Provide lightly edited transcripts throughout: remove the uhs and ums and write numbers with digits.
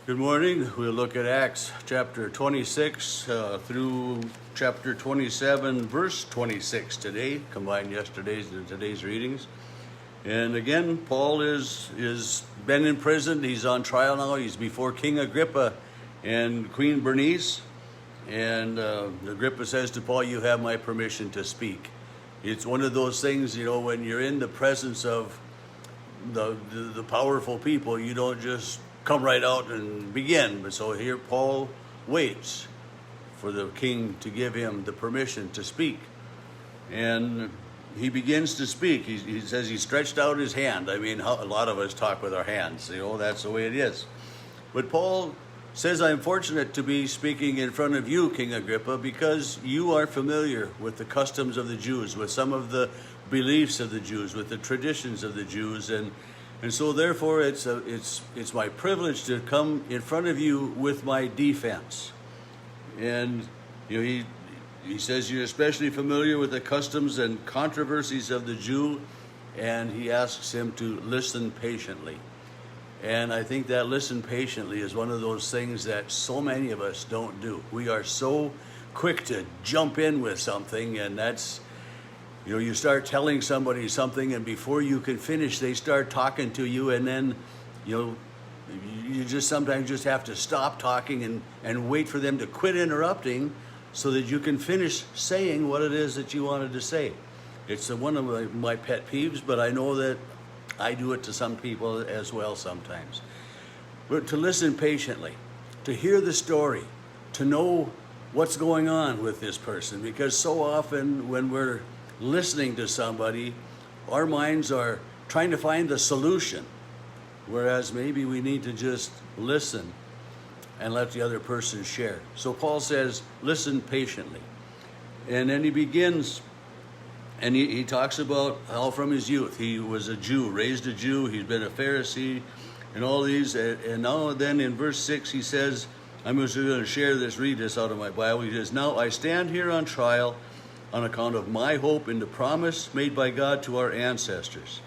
Good morning. We'll look at Acts chapter 26 through chapter 27, verse 26 today. Combine yesterday's and today's readings. And again, Paul is been in prison. He's on trial now. He's before King Agrippa and Queen Bernice. And Agrippa says to Paul, "You have my permission to speak." It's one of those things, when you're in the presence of the powerful people, you don't just come right out and begin. But so here Paul waits for the king to give him the permission to speak. And he begins to speak. He says he stretched out his hand. I mean, a lot of us talk with our hands. That's the way it is. But Paul says, "I'm fortunate to be speaking in front of you, King Agrippa, because you are familiar with the customs of the Jews, with some of the beliefs of the Jews, with the traditions of the Jews, and so therefore it's my privilege to come in front of you with my defense." And he says you're especially familiar with the customs and controversies of the Jew, and he asks him to listen patiently. And I think that listen patiently is one of those things that so many of us don't do. We are so quick to jump in with something, and that's, you start telling somebody something, and before you can finish, they start talking to you, and then, you just sometimes just have to stop talking and wait for them to quit interrupting so that you can finish saying what it is that you wanted to say. It's one of my pet peeves, but I know that I do it to some people as well sometimes. But to listen patiently, to hear the story, to know what's going on with this person, because so often when we're listening to somebody, our minds are trying to find the solution, whereas maybe we need to just listen and let the other person share. So Paul says, listen patiently. And then he begins, and he talks about how from his youth he was a Jew, raised a Jew, he's been a Pharisee, and all these. And now then in verse 6 he says, I'm just going to read this out of my Bible. He says, "Now I stand here on trial on account of my hope in the promise made by God to our ancestors,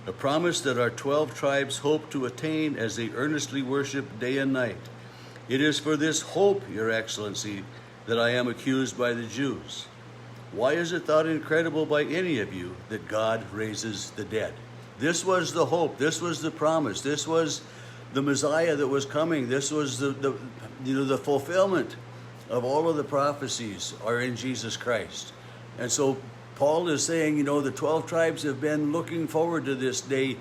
a promise that our 12 tribes hope to attain as they earnestly worship day and night. It is for this hope, Your Excellency, that I am accused by the Jews. Why is it thought incredible by any of you that God raises the dead?" This was the hope. This was the promise. This was the Messiah that was coming. This was the fulfillment of all of the prophecies are in Jesus Christ. And so Paul is saying, the 12 tribes have been looking forward to this day,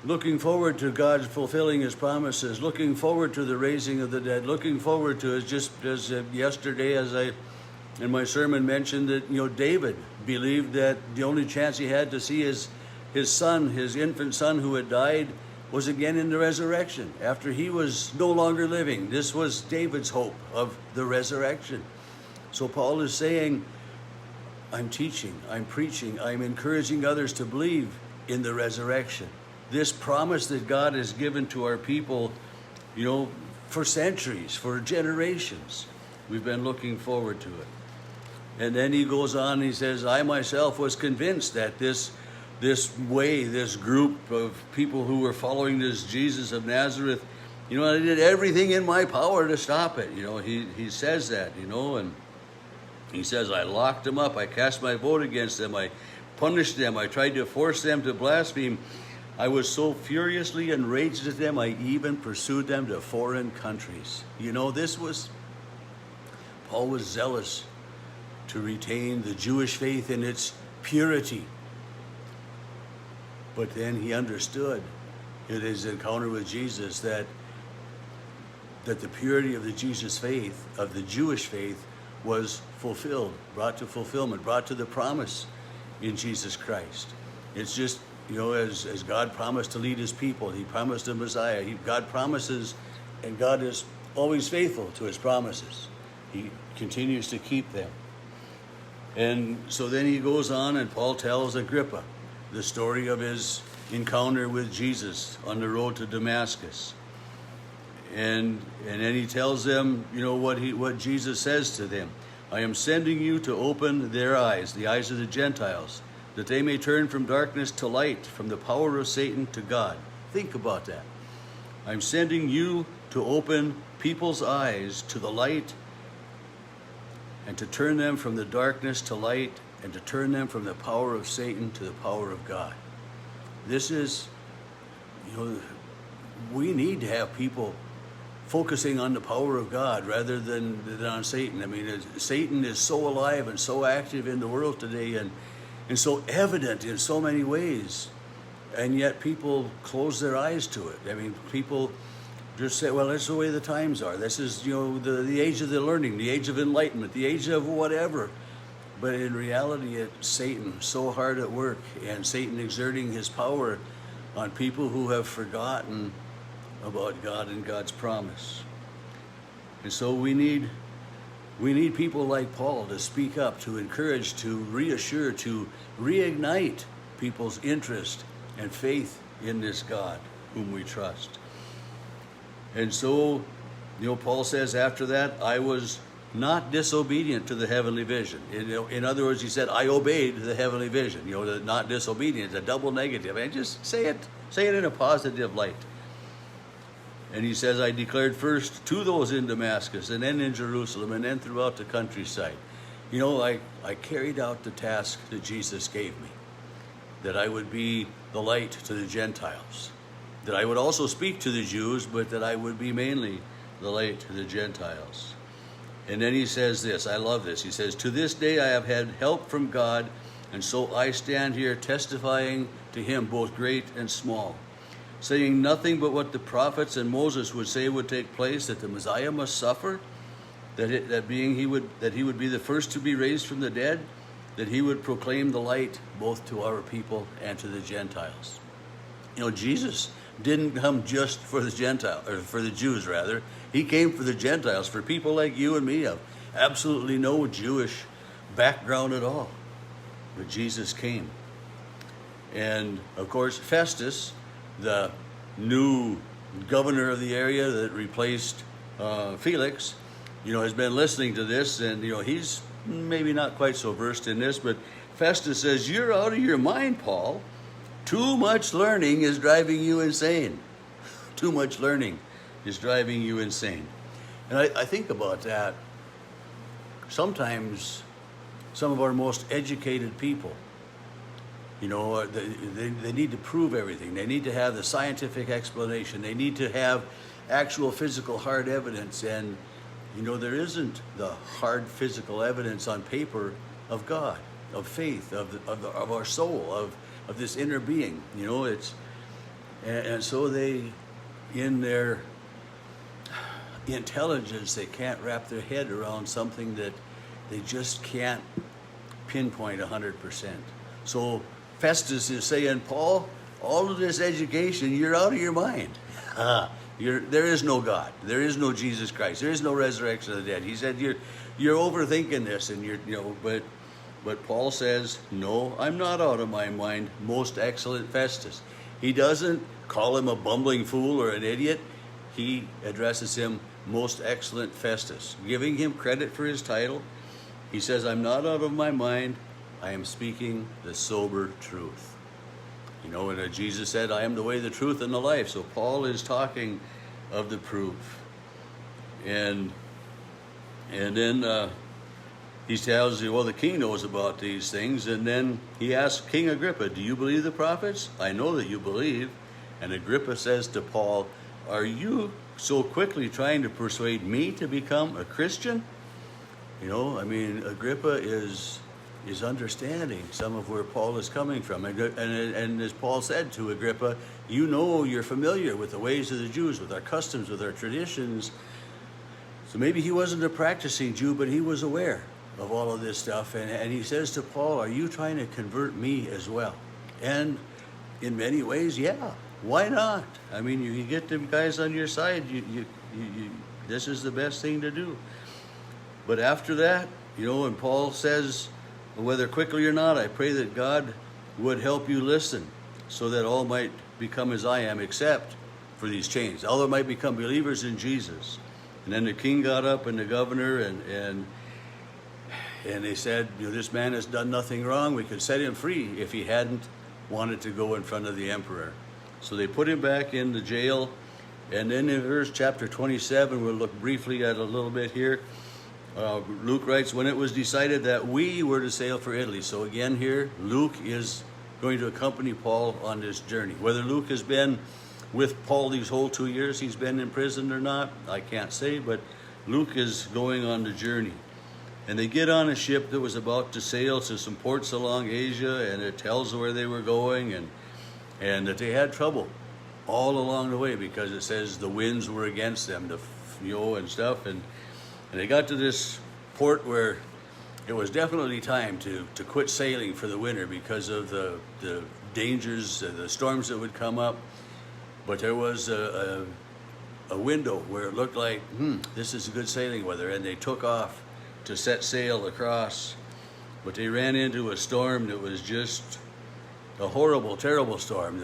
looking forward to God fulfilling his promises, looking forward to the raising of the dead, looking forward to it, just as yesterday, as I in my sermon mentioned that, David believed that the only chance he had to see his son, his infant son who had died, was again in the resurrection after he was no longer living. This was David's hope of the resurrection. So Paul is saying, I'm teaching, I'm preaching, I'm encouraging others to believe in the resurrection. This promise that God has given to our people, for centuries, for generations. We've been looking forward to it. And then he goes on, he says, I myself was convinced that this group of people who were following this Jesus of Nazareth, I did everything in my power to stop it. He says that, and he says, I locked them up, I cast my vote against them, I punished them, I tried to force them to blaspheme. I was so furiously enraged at them, I even pursued them to foreign countries. Paul was zealous to retain the Jewish faith in its purity. But then he understood in his encounter with Jesus that the purity of the Jewish faith was fulfilled, brought to fulfillment, brought to the promise in Jesus Christ. It's just, as God promised to lead his people, he promised a Messiah. God promises, and God is always faithful to his promises. He continues to keep them. And so then he goes on, and Paul tells Agrippa the story of his encounter with Jesus on the road to Damascus. And then he tells them, what Jesus says to them. I am sending you to open their eyes, the eyes of the Gentiles, that they may turn from darkness to light, from the power of Satan to God. Think about that. I'm sending you to open people's eyes to the light and to turn them from the darkness to light and to turn them from the power of Satan to the power of God. This is, we need to have people focusing on the power of God rather than on Satan. I mean, Satan is so alive and so active in the world today and so evident in so many ways, and yet people close their eyes to it. I mean, people just say, well, that's the way the times are. This is, the age of the learning, the age of enlightenment, the age of whatever. But in reality, it's Satan so hard at work, and Satan exerting his power on people who have forgotten about God and God's promise. And so we need people like Paul to speak up, to encourage, to reassure, to reignite people's interest and faith in this God whom we trust. And so, Paul says after that, I was not disobedient to the heavenly vision. In other words, he said, I obeyed the heavenly vision. The not disobedient, a double negative. And just say it in a positive light. And he says, I declared first to those in Damascus, and then in Jerusalem, and then throughout the countryside. I carried out the task that Jesus gave me, that I would be the light to the Gentiles, that I would also speak to the Jews, but that I would be mainly the light to the Gentiles. And then he says this, I love this. He says, to this day I have had help from God, and so I stand here testifying to him, both great and small, saying nothing but what the prophets and Moses would say would take place, that the Messiah must suffer, that he would be the first to be raised from the dead, that he would proclaim the light both to our people and to the Gentiles. Jesus didn't come just for the Gentiles, or for the Jews rather. He came for the Gentiles, for people like you and me have absolutely no Jewish background at all. But Jesus came. And of course, Festus, the new governor of the area that replaced Felix, has been listening to this, and he's maybe not quite so versed in this, but Festus says, you're out of your mind, Paul. Too much learning is driving you insane. Too much learning is driving you insane. And I think about that. Sometimes some of our most educated people, they need to prove everything. They need to have the scientific explanation. They need to have actual physical hard evidence. And, there isn't the hard physical evidence on paper of God, of faith, of our soul, of this inner being. And so they, in their intelligence, they can't wrap their head around something that they just can't pinpoint 100%. So Festus is saying, Paul, all of this education, you're out of your mind. There is no God. There is no Jesus Christ. There is no resurrection of the dead. He said, you're overthinking this, and but Paul says, no, I'm not out of my mind, most excellent Festus. He doesn't call him a bumbling fool or an idiot. He addresses him, most excellent Festus, giving him credit for his title. He says, I'm not out of my mind. I am speaking the sober truth. And Jesus said, I am the way, the truth, and the life. So Paul is talking of the proof. And then he tells you, well, the king knows about these things. And then he asks King Agrippa, do you believe the prophets? I know that you believe. And Agrippa says to Paul, are you so quickly trying to persuade me to become a Christian? Agrippa is understanding some of where Paul is coming from. And as Paul said to Agrippa, you're familiar with the ways of the Jews, with our customs, with our traditions. So maybe he wasn't a practicing Jew, but he was aware of all of this stuff. And he says to Paul, are you trying to convert me as well? And in many ways, yeah, why not? You get them guys on your side. This is the best thing to do. But after that, and Paul says, whether quickly or not, I pray that God would help you listen, so that all might become as I am, except for these chains. All might become believers in Jesus. And then the king got up, and the governor, and they said, this man has done nothing wrong. We could set him free if he hadn't wanted to go in front of the emperor. So they put him back in the jail, And then in verse chapter 27, we'll look briefly at a little bit here. Luke writes, when it was decided that we were to sail for Italy. So again here, Luke is going to accompany Paul on this journey. Whether Luke has been with Paul these whole 2 years he's been in prison or not, I can't say, but Luke is going on the journey. And they get on a ship that was about to sail to some ports along Asia, and it tells where they were going, and that they had trouble all along the way, because it says the winds were against them, and stuff. And they got to this port where it was definitely time to quit sailing for the winter because of the dangers, the storms that would come up. But there was a window where it looked like, this is good sailing weather, and they took off to set sail across. But they ran into a storm that was just a horrible, terrible storm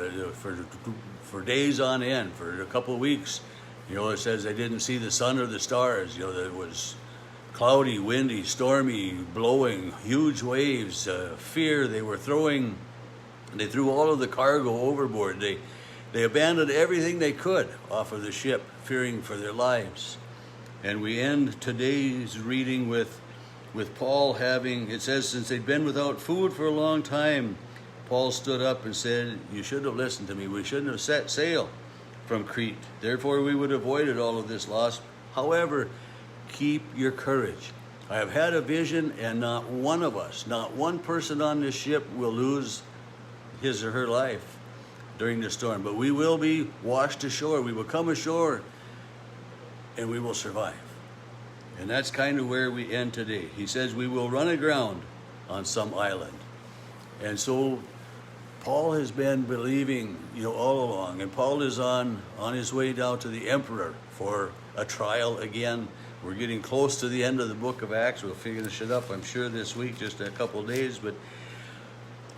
for days on end, for a couple of weeks. It says they didn't see the sun or the stars. That it was cloudy, windy, stormy, blowing, huge waves, fear. They threw all of the cargo overboard. They abandoned everything they could off of the ship, fearing for their lives. And we end today's reading with Paul having, it says, since they'd been without food for a long time, Paul stood up and said, you should have listened to me. We shouldn't have set sail from Crete. Therefore, we would have avoided all of this loss. However, keep your courage. I have had a vision, and not one of us, not one person on this ship will lose his or her life during the storm. But we will be washed ashore. We will come ashore, and we will survive. And that's kind of where we end today. He says we will run aground on some island. And so Paul has been believing, all along. And Paul is on his way down to the emperor for a trial again. We're getting close to the end of the book of Acts. We'll finish it up, I'm sure, this week, just in a couple of days.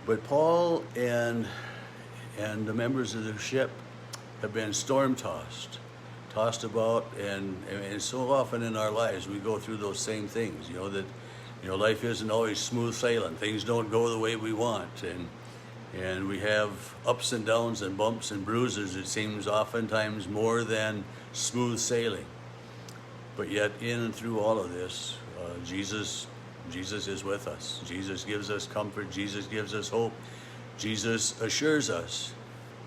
But Paul and the members of the ship have been tossed about, and so often in our lives we go through those same things. That life isn't always smooth sailing. Things don't go the way we want, and we have ups and downs and bumps and bruises. It seems oftentimes more than smooth sailing. But yet, in and through all of this, Jesus is with us. Jesus gives us comfort. Jesus gives us hope. Jesus assures us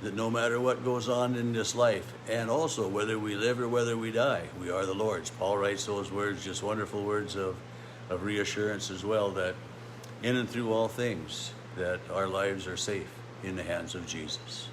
that no matter what goes on in this life, and also whether we live or whether we die, we are the Lord's. Paul writes those words, just wonderful words of reassurance as well, that in and through all things, that our lives are safe in the hands of Jesus.